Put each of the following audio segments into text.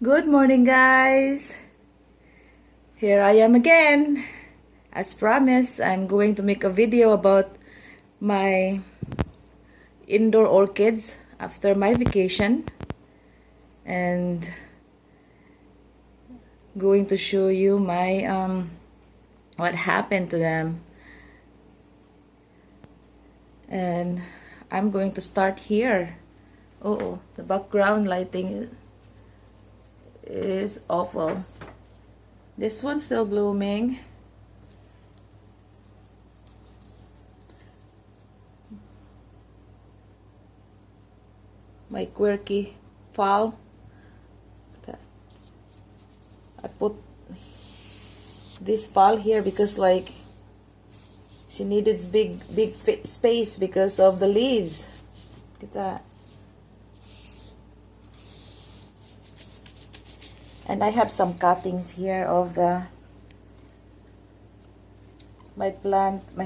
Good morning, guys. Here I am again. As promised, I'm going to make a video about my indoor orchids after my vacation, and going to show you my what happened to them. And I'm going to start here. Oh, the background lighting is awful. This one's still blooming. My quirky fall. I put this fall here because like she needed big space because of the leaves. Look at that. And I have some cuttings here of my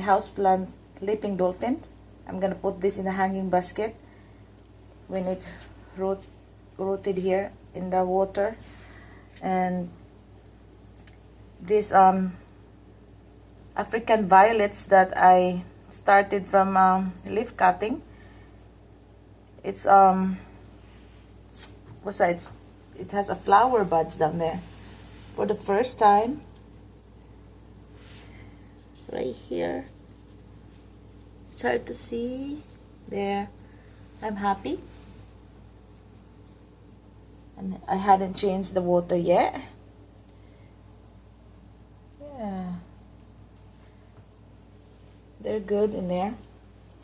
house plant leaping dolphins. I'm gonna put this in a hanging basket when it's rooted here in the water. And these African violets that I started from leaf cutting. It's what's that? It has a flower buds down there for the first time. Right here. It's hard to see. There. I'm happy. And I hadn't changed the water yet. Yeah. They're good in there.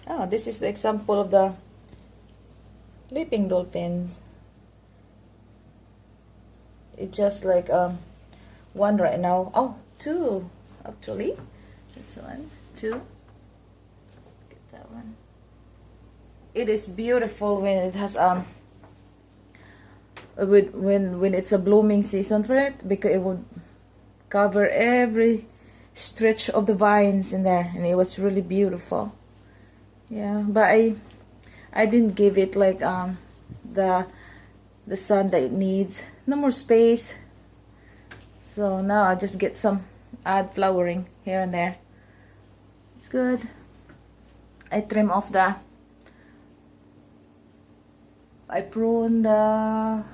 Oh, this is the example of the leaping dolphins. It's just like one right now. Oh, two actually. This one, two. Get that one. It is beautiful when it has when it's a blooming season for it, because it would cover every stretch of the vines in there, and it was really beautiful. Yeah, but I didn't give it like the sun that it needs. No more space, so now I just get some add flowering here and there. It's good. I trim off I prune the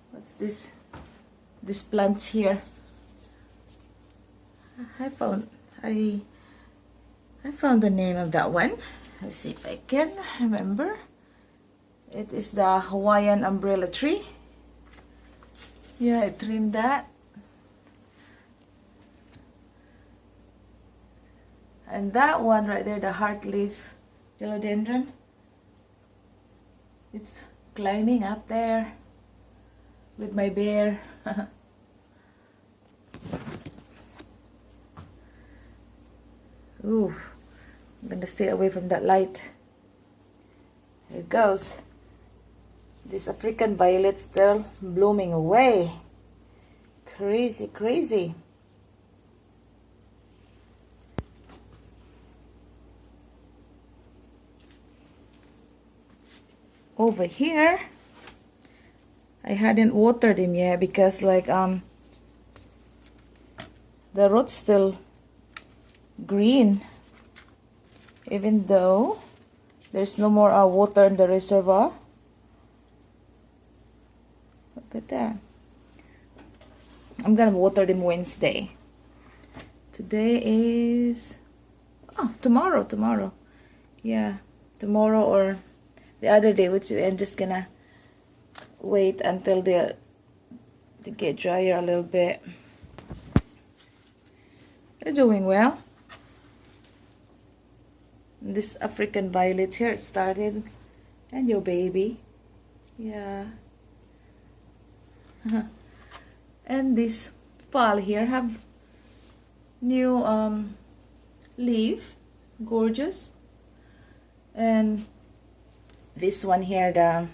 what's this plants here. I found the name of that one. Let's see if I can remember. It is the Hawaiian umbrella tree. Yeah, I trimmed that. And that one right there, the heart leaf philodendron. It's climbing up there with my bear. Ooh, I'm gonna stay away from that light. Here it goes. This African violet still blooming away. Crazy, crazy. Over here, I hadn't watered him yet because like the root's still green, even though there's no more water in the reservoir. Look at that. I'm gonna water them Wednesday. Today is tomorrow. Yeah, tomorrow or the other day. I'm just gonna wait until they get drier a little bit. They're doing well. This African violet here, it started, and your baby. Yeah. And this fall here have new leaf, gorgeous. And this one here, the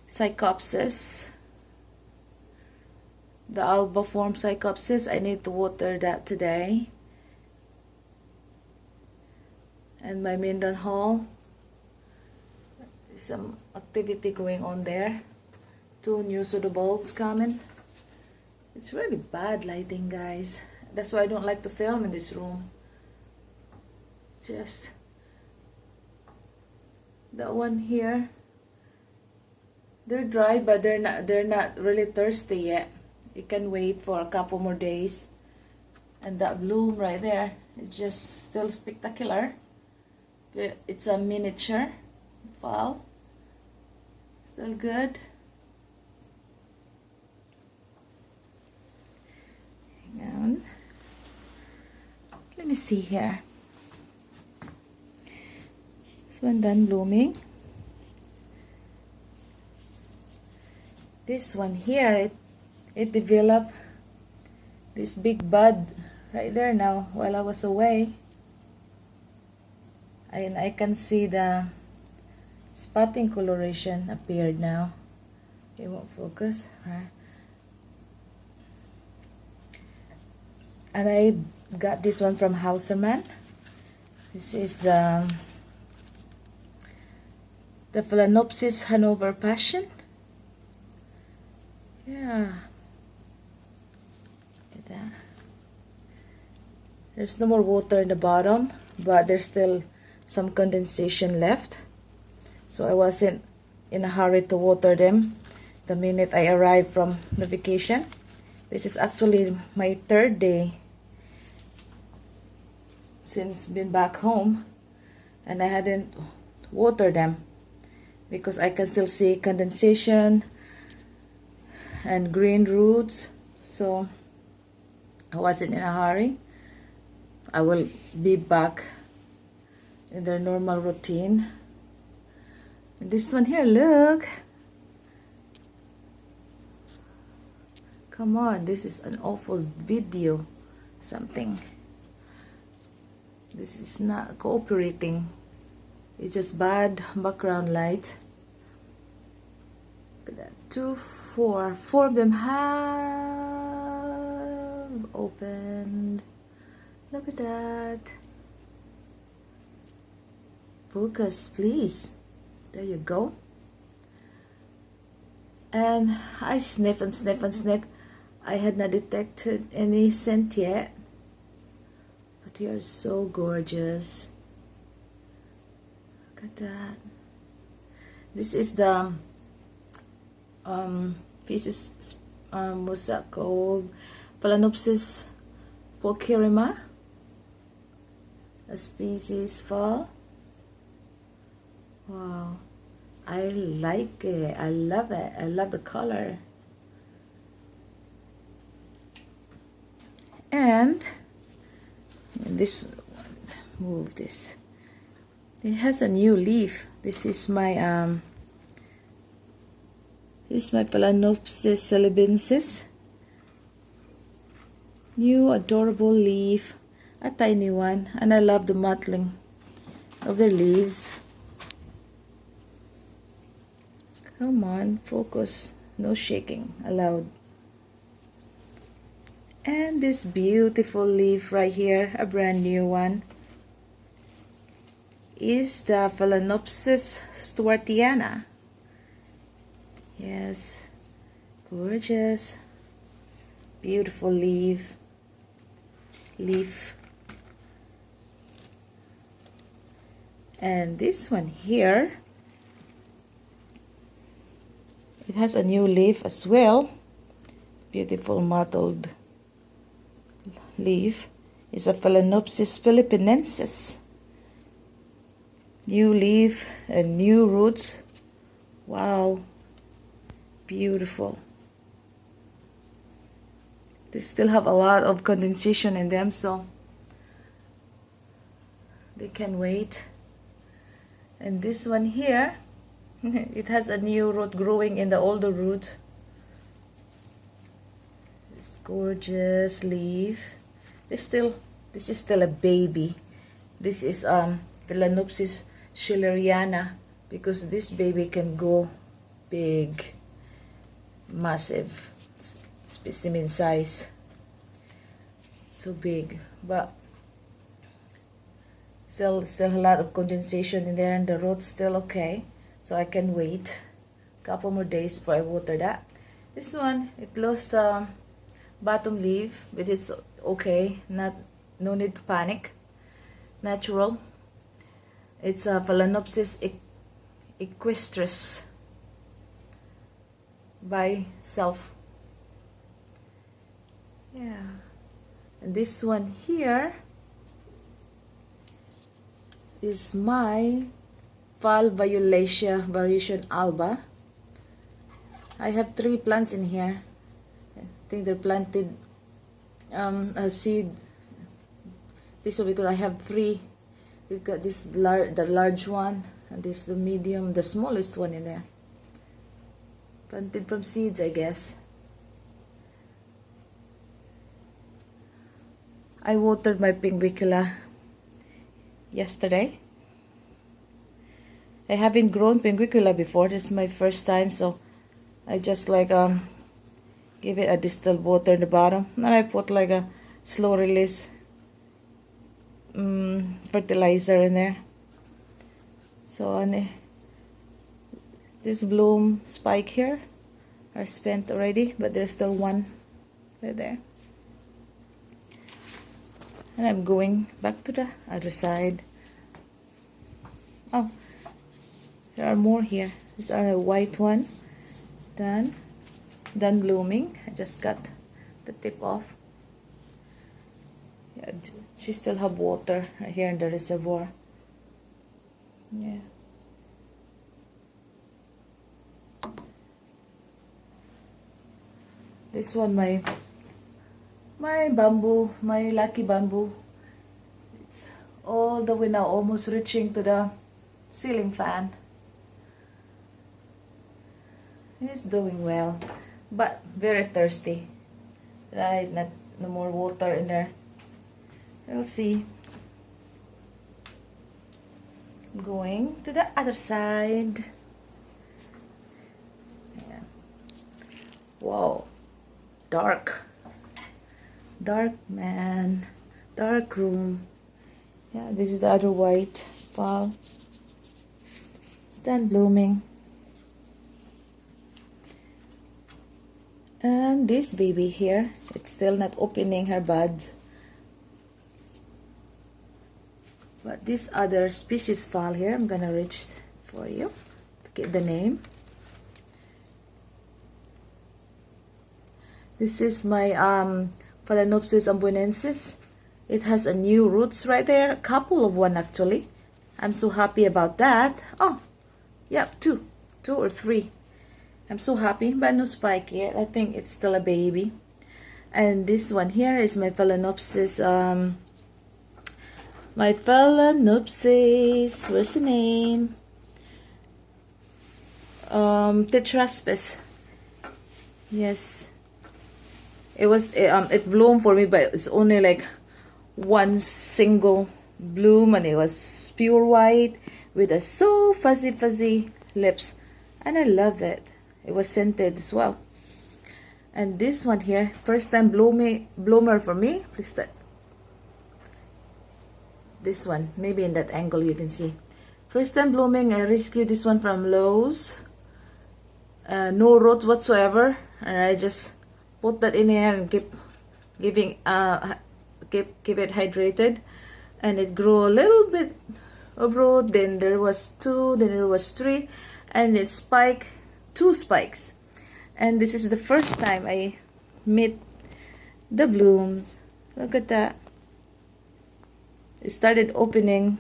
Cycopsis, the albiform Cycopsis, I need to water that today. And my Mendenhall, there's some activity going on there. 2 new pseudo bulbs coming. It's really bad lighting, guys. That's why I don't like to film in this room. Just that one here. They're dry, but they're not really thirsty yet. You can wait for a couple more days. And that bloom right there is just still spectacular. It's a miniature fall. Still good. Hang on. Let me see here. This one done blooming. This one here, it developed this big bud right there now while I was away. And I can see the spotting coloration appeared now. It won't focus. Right? And I got this one from Hauserman. This is the Phalaenopsis Hanover Passion. Yeah. Look at that. There's no more water in the bottom, but there's still some condensation left. So I wasn't in a hurry to water them the minute I arrived from the vacation. This is actually my 3rd day since been back home, and I hadn't watered them because I can still see condensation and green roots. So I wasn't in a hurry. I will be back in their normal routine. And this one here, look. Come on, this is an awful video. Something. This is not cooperating. It's just bad background light. Look at that. 2, 4. 4 of them have opened. Look at that. Focus, please. There you go. And I sniff and sniff and sniff. I had not detected any scent yet. But you are so gorgeous. Look at that. This is the what's that called? Phalaenopsis pulcherrima. A species fall. Wow, I like it. I love it. I love the color. And this one, move this. It has a new leaf. This is my Phalaenopsis celebensis. New adorable leaf, a tiny one, and I love the mottling of the leaves. Come on, focus. No shaking allowed. And this beautiful leaf right here, a brand new one, is the Phalaenopsis stuartiana. Yes, gorgeous, beautiful leaf. And this one here, it has a new leaf as well. Beautiful mottled leaf. Is a Phalaenopsis philippinensis. New leaf and new roots. Wow, beautiful. They still have a lot of condensation in them, so they can wait. And this one here, it has a new root growing in the older root. This gorgeous leaf. This is still a baby. This is Phalaenopsis schilleriana, because this baby can go big, massive specimen size. So big, but still a lot of condensation in there, and the root's still okay, so I can wait Couple more days before I water that. This one, it lost bottom leaf, but it's okay. No need to panic. Natural. It's a Phalaenopsis equestris by self. Yeah. And this one here is my Violacea variation alba. I have 3 plants in here. I think they're planted a seed. This one because I have 3. We got this the large one, and this the medium, the smallest one in there. Planted from seeds, I guess. I watered my pinguicula yesterday. I haven't grown pinguicula before. This is my first time, so I just like give it a distilled water in the bottom, and I put like a slow release fertilizer in there. So on this bloom spike here are spent already, but there's still one right there. And I'm going back to the other side. Oh, there are more here. These are a white one. Done blooming. I just got the tip off. Yeah, she still have water right here in the reservoir. Yeah. This one, my bamboo, my lucky bamboo. It's all the way now, almost reaching to the ceiling fan. It's doing well, but very thirsty. Right, no more water in there. We'll see. Going to the other side. Yeah. Wow, dark, man, dark room. Yeah, this is the other white fall. It's done blooming. And this baby here, it's still not opening her buds. But this other species fall here, I'm gonna reach for you to get the name. This is my Phalaenopsis ambonensis. It has a new roots right there, a couple of one actually. I'm so happy about that. Oh, yeah, two or three. I'm so happy, but no spike yet. I think it's still a baby. And this one here is my Phalaenopsis. Where's the name? Tetraspis. Yes. It bloomed for me, but it's only like one single bloom, and it was pure white with a so fuzzy lips, and I loved it. It was scented as well. And this one here, first time bloomer for me. Please that. This one, maybe in that angle you can see. First time blooming. I rescued this one from Lowe's. No roots whatsoever, and I just put that in here and keep it hydrated, and it grew a little bit of root. Then there was 2, then there was 3, and it spiked 2 spikes. And this is the first time I meet the blooms. Look at that. It started opening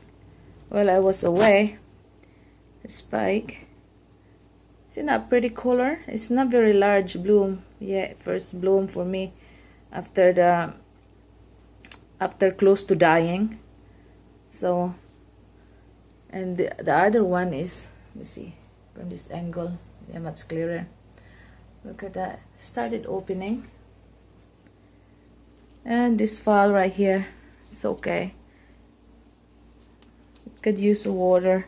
while I was away. The spike. Isn't that pretty color? It's not very large bloom. Yeah, first bloom for me after close to dying. So, and the other one is, let's see from this angle, they're much clearer. Look at that, started opening. And this fall right here, it's okay. It could use water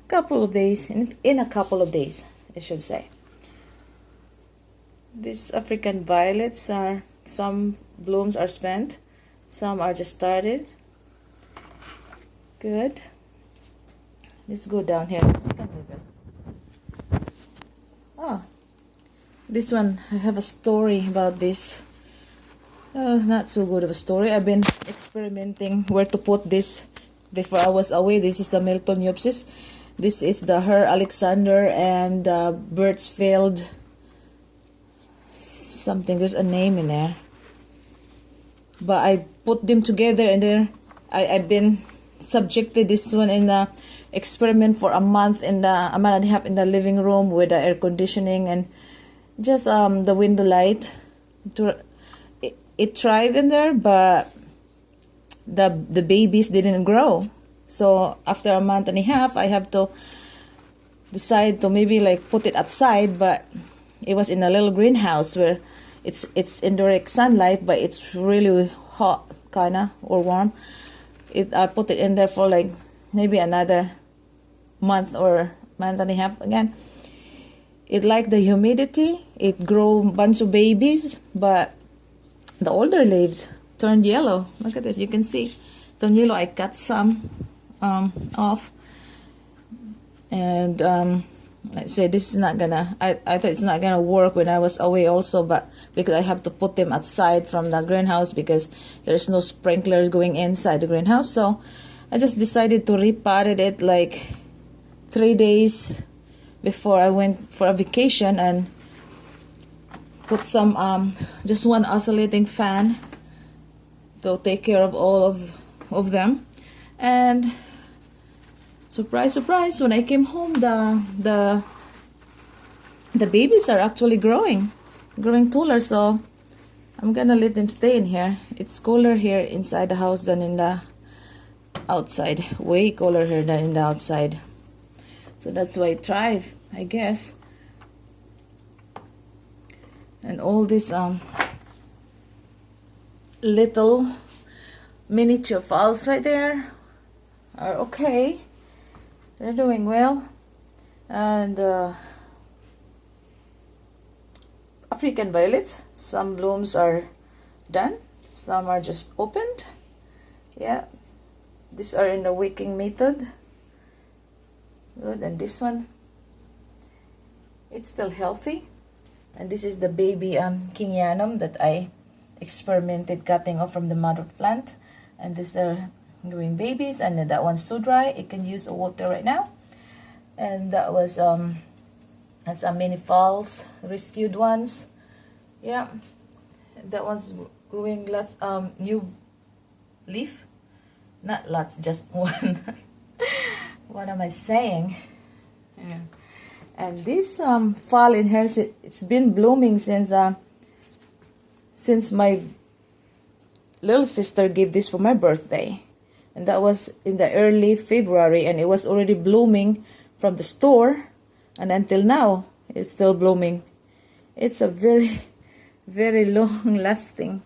couple of days, in a couple of days I should say. These African violets are, some blooms are spent, some are just started. Good. Let's go down here. Let's come with it. This one, I have a story about this. Not so good of a story. I've been experimenting where to put this before I was away. This is the Miltoniopsis. This is the Her Alexander and Birdsfield something. There's a name in there. But I put them together, and then I've been subjected this one in the experiment for a month and a month and a half in the living room with the air conditioning and just the window light. It thrived in there, but the babies didn't grow. So after a month and a half, I have to decide to maybe like put it outside, but it was in a little greenhouse where it's in direct sunlight, but it's really hot kinda or warm. I put it in there for like maybe another month or month and a half again. It liked the humidity. It grew a bunch of babies, but the older leaves turned yellow. Look at this, you can see turned yellow. I cut some off, and I said this is not gonna, I thought it's not gonna work when I was away also, but because I have to put them outside from the greenhouse because there's no sprinklers going inside the greenhouse. So I just decided to repotted it like 3 days before I went for a vacation and put some just one oscillating fan to take care of all of them. And surprise, surprise, when I came home, the babies are actually growing taller. So I'm gonna let them stay in here. It's cooler here inside the house than in the outside. Way cooler here than in the outside. So that's why it thrive, I guess. And all these little miniature falls right there are okay. They're doing well. And African violets, some blooms are done, some are just opened. Yeah, these are in the wicking method. Good. And this one, it's still healthy. And this is the baby Kingianum that I experimented cutting off from the mother plant. And this they're growing babies, and then that one's so dry it can use water right now. And that was that's a mini falls, rescued ones. Yeah, that one's growing lots new leaf, not lots, just one. What am I saying? Yeah. And this fall in here, it's been blooming since my little sister gave this for my birthday, and that was in the early February, and it was already blooming from the store, and until now it's still blooming. It's a very, very long lasting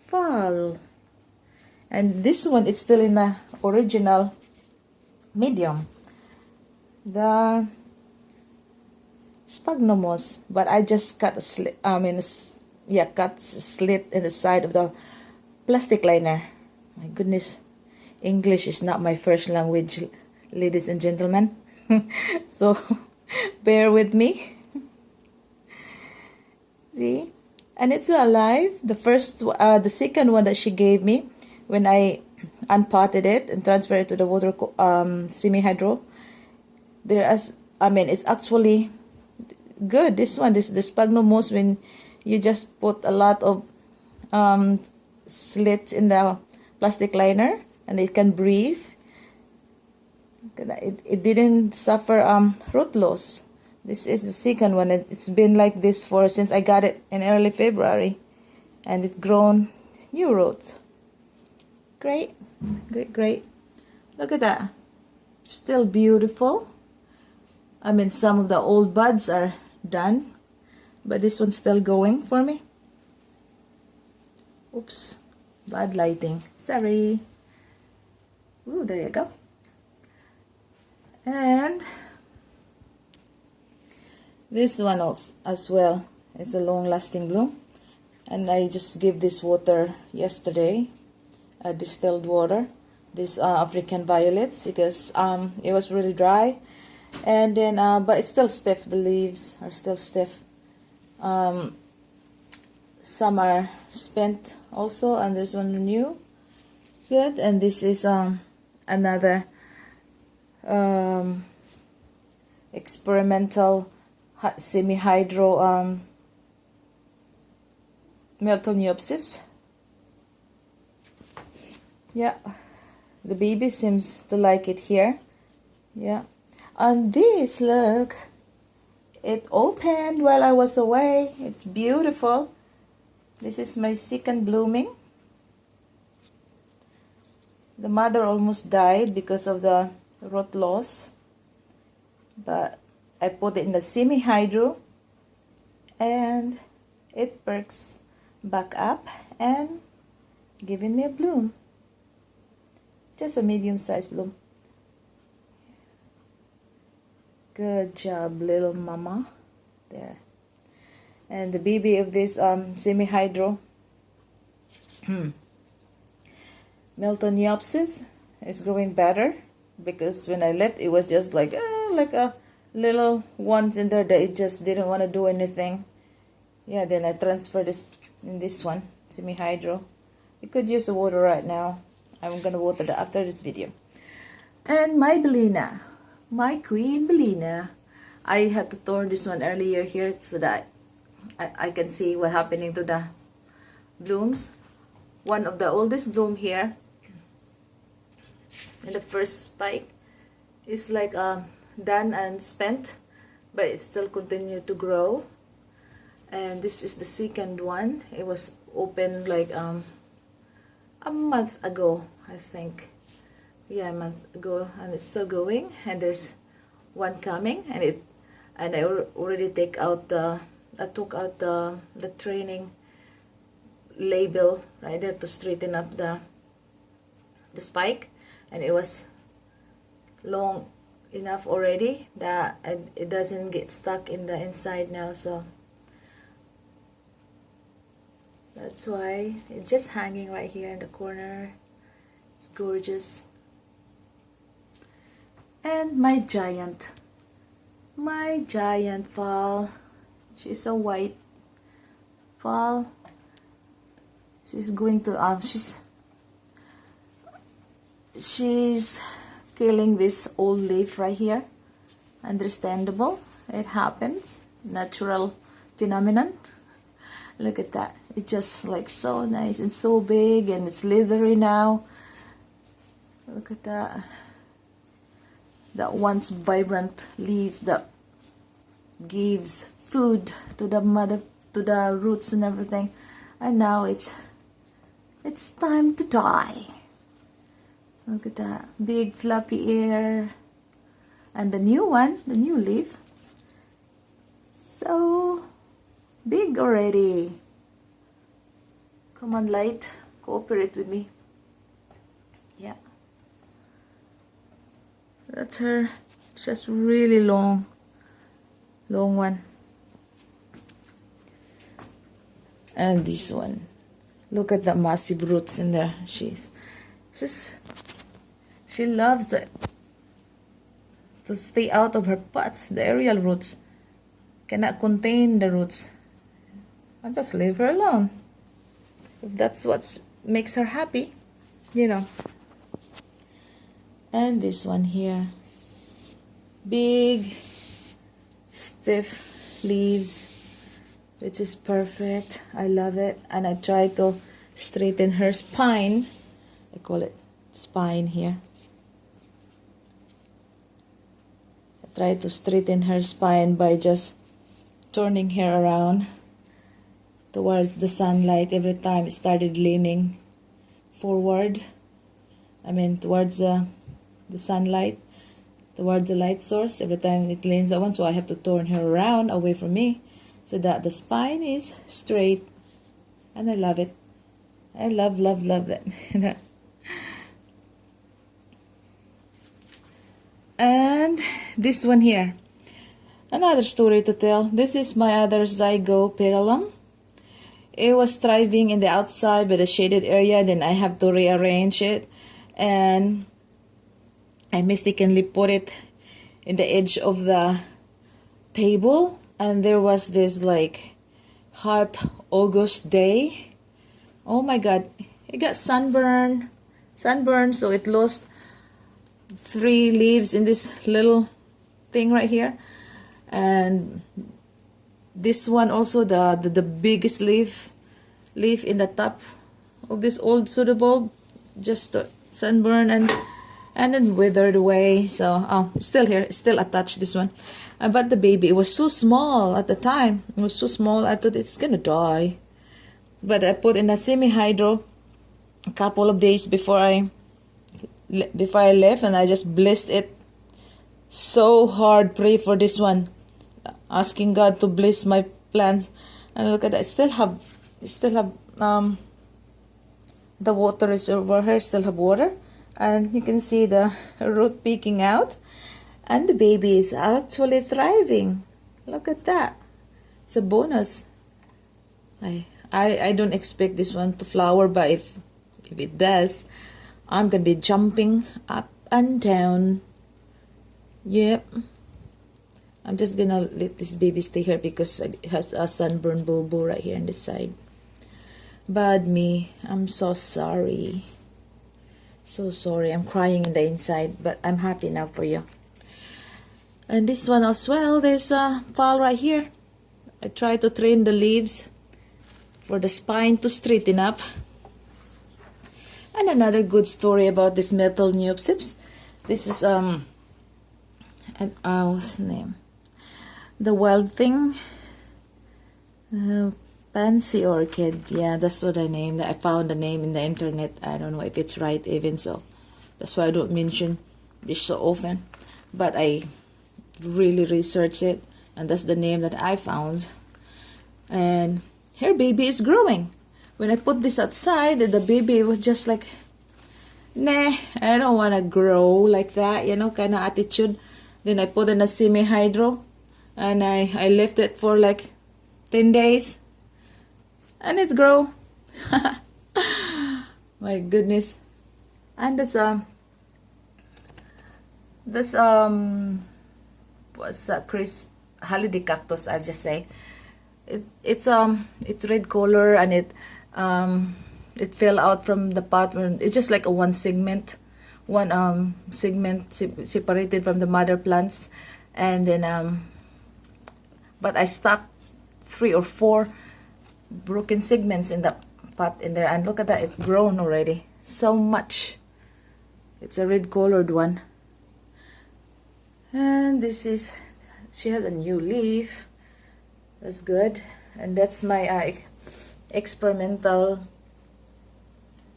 fall. And this one, it's still in the original medium, the sphagnumos, but I just cut a slit, cut a slit in the side of the plastic liner. My goodness, English is not my first language, ladies and gentlemen. So bear with me. See, and it's alive. The second one that she gave me, when I unpotted it and transferred it to the water semi-hydro, it's actually good. This one, the sphagnumos, when you just put a lot of slits in the plastic liner and it can breathe. It didn't suffer root loss. This is the second one. It's been like this since I got it in early February, and it's grown new roots. Great, great, great. Look at that. Still beautiful. Some of the old buds are done, but this one's still going for me. Oops, bad lighting. Sorry. Ooh, there you go. And this one also, as well, is a long-lasting bloom, and I just gave this water yesterday, distilled water, this African violets, because it was really dry, and then but it's still stiff. The leaves are still stiff. Some are spent also, and there's one new. Good. And this is another experimental semi-hydro Miltoniopsis. Yeah, the baby seems to like it here. Yeah, and this, look, it opened while I was away. It's beautiful. This is my second blooming. The mother almost died because of the root loss, but I put it in the semi-hydro and it perks back up and giving me a bloom. Just a medium-sized bloom. Good job, little mama. There. And the baby of this semi-hydro Miltoniopsis is growing better, because when I left, it was just like a little ones in there that it just didn't want to do anything. Yeah, then I transferred this in this one, semi-hydro. You could use the water right now. I'm gonna water that after this video. And my Belina, my queen Belina, I had to turn this one earlier here so that I can see what happening to the blooms. One of the oldest bloom here in the first spike is like done and spent, but it still continued to grow. And this is the second one. It was opened like a month ago, I think. Yeah, a month ago, and it's still going. And there's one coming, and I already took out the training label right there to straighten up the spike, and it was long enough already that it doesn't get stuck in the inside now, so that's why it's just hanging right here in the corner. It's gorgeous. And my giant fall, she's a white fall. She's going to she's killing this old leaf right here. Understandable, it happens, natural phenomenon. Look at that, it's just like so nice and so big, and it's leathery now. Look at that, that once vibrant leaf that gives food to the mother, to the roots and everything, and now it's time to die. Look at that big fluffy ear. And the new one, the new leaf, so big already. Come on, light, cooperate with me. Yeah, that's her. Just really long one. And this one, look at the massive roots in there. She loves it to stay out of her pots. The aerial roots cannot contain the roots. I'll just leave her alone if that's what makes her happy, you know. And this one here, big stiff leaves, which is perfect. I love it. And I try to straighten her spine. I call it spine here. I try to straighten her spine by just turning her around towards the sunlight. Every time it started leaning forward, I mean towards the sunlight, towards the light source. Every time it leans that one, so I have to turn her around away from me so that the spine is straight. And I love it. I love that. And this one here, another story to tell. This is my other zygo petalum. It was thriving in the outside by the shaded area, then I have to rearrange it, and I mistakenly put it in the edge of the table, and there was this like hot August day. Oh my god, it got sunburn, so it lost 3 leaves in this little thing right here. And this one also, the biggest leaf in the top of this old soda bulb just sunburn and then withered away. So it's still here, it's still attached, this one. But the baby, it was so small at the time. It was so small, I thought it's gonna die. But I put in a semi-hydro a couple of days before I left, and I just blessed it so hard. Pray for this one, asking God to bless my plants. And look at that, still have the water reservoir here, still have water, and you can see the root peeking out, and the baby is actually thriving. Look at that, it's a bonus. I don't expect this one to flower, but if it does, I'm gonna be jumping up and down. Yep, I'm just gonna let this baby stay here because it has a sunburn bulb right here on this side. Bad me, I'm so sorry. So sorry, I'm crying in the inside, but I'm happy now for you. And this one as well, there's a fall right here. I try to trim the leaves for the spine to straighten up. And another good story about this metal neopsips. This is what's the name? The wild thing, fancy orchid. Yeah, that's what I named. I found the name in the internet. I don't know if it's right even so. That's why I don't mention this so often. But I really researched it, and that's the name that I found. And her baby is growing. When I put this outside, the baby was just like, nah, I don't want to grow like that, you know, kind of attitude. Then I put in a semi-hydro, and I left it for like 10 days, and it grew. My goodness. And that's what's Chris holiday cactus, I'll just say. It's red color, and it fell out from the pot. It's just like one segment separated from the mother plants. And then but I stuck 3 or 4 broken segments in the pot in there, and look at that, it's grown already so much. It's a red colored one. And this is, she has a new leaf. That's good. And that's my experimental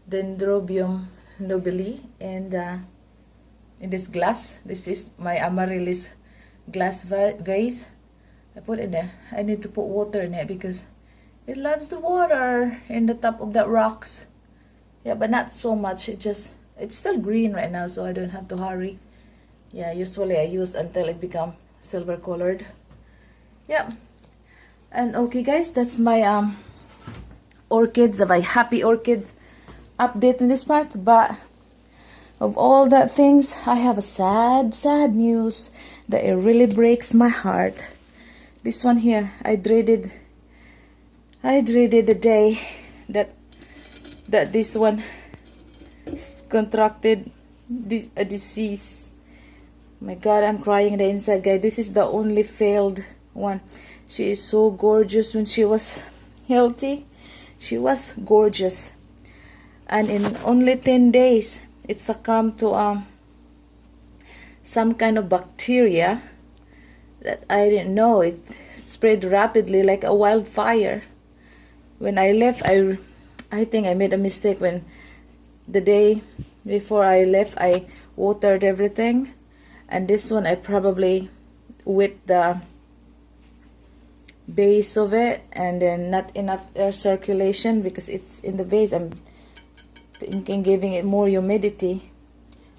Dendrobium nobile, and in this glass. This is my amaryllis glass vase. I put in there. I need to put water in it because it loves the water in the top of the rocks. Yeah, but not so much. It's still green right now, so I don't have to hurry. Yeah, usually I use until it become silver colored. Yeah. And okay guys, that's my orchids, my happy orchids update in this part. But of all that things, I have a sad news that it really breaks my heart. This one here, I dreaded the day that this one contracted a disease. My God, I'm crying in the inside, guys. This is the only failed one. She is so gorgeous. When she was healthy, she was gorgeous, and in only 10 days it succumbed to some kind of bacteria that I didn't know. It spread rapidly like a wildfire. When I left, I think I made a mistake. When the day before I left, I watered everything, and this one I probably wet the base of it, and then not enough air circulation because it's in the vase. I'm thinking giving it more humidity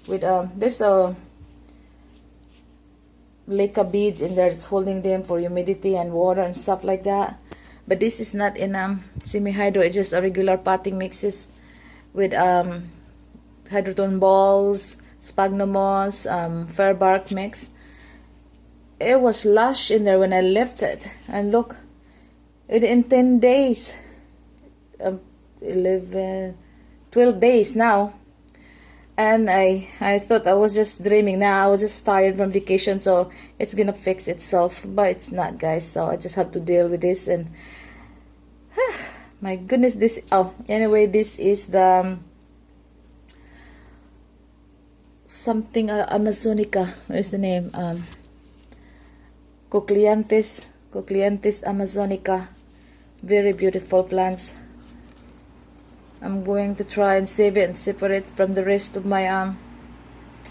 with there's a leca beads in there. It's holding them for humidity and water and stuff like that. But this is not in semi-hydro. It's just a regular potting mixes with hydroton balls, sphagnum moss, fir bark mix. It was lush in there when I left it, and look, within 10 days, um, 11, 12 days now. And I thought I was just dreaming. Now I was just tired from vacation, so it's gonna fix itself, but it's not, guys. So I just have to deal with this. And my goodness, this, oh, anyway, this is the something Amazonica. What is the name? Cochleanthus Amazonica. Very beautiful plants. I'm going to try and save it and separate from the rest of my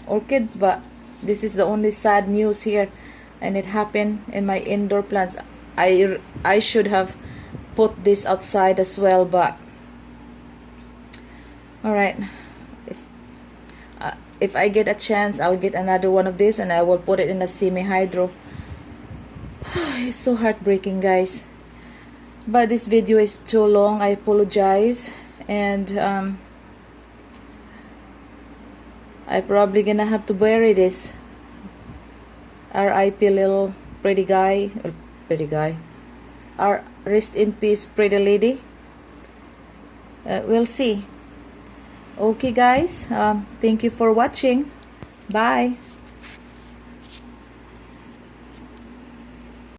orchids, but this is the only sad news here, and it happened in my indoor plants. I should have put this outside as well, but all right. If I get a chance, I'll get another one of this and I will put it in a semi-hydro. It's so heartbreaking, guys. But this video is too long. I apologize. And I probably gonna have to bury this. R.I.P. little pretty guy. Rest in peace, pretty lady. We'll see. Okay, guys. Thank you for watching. Bye.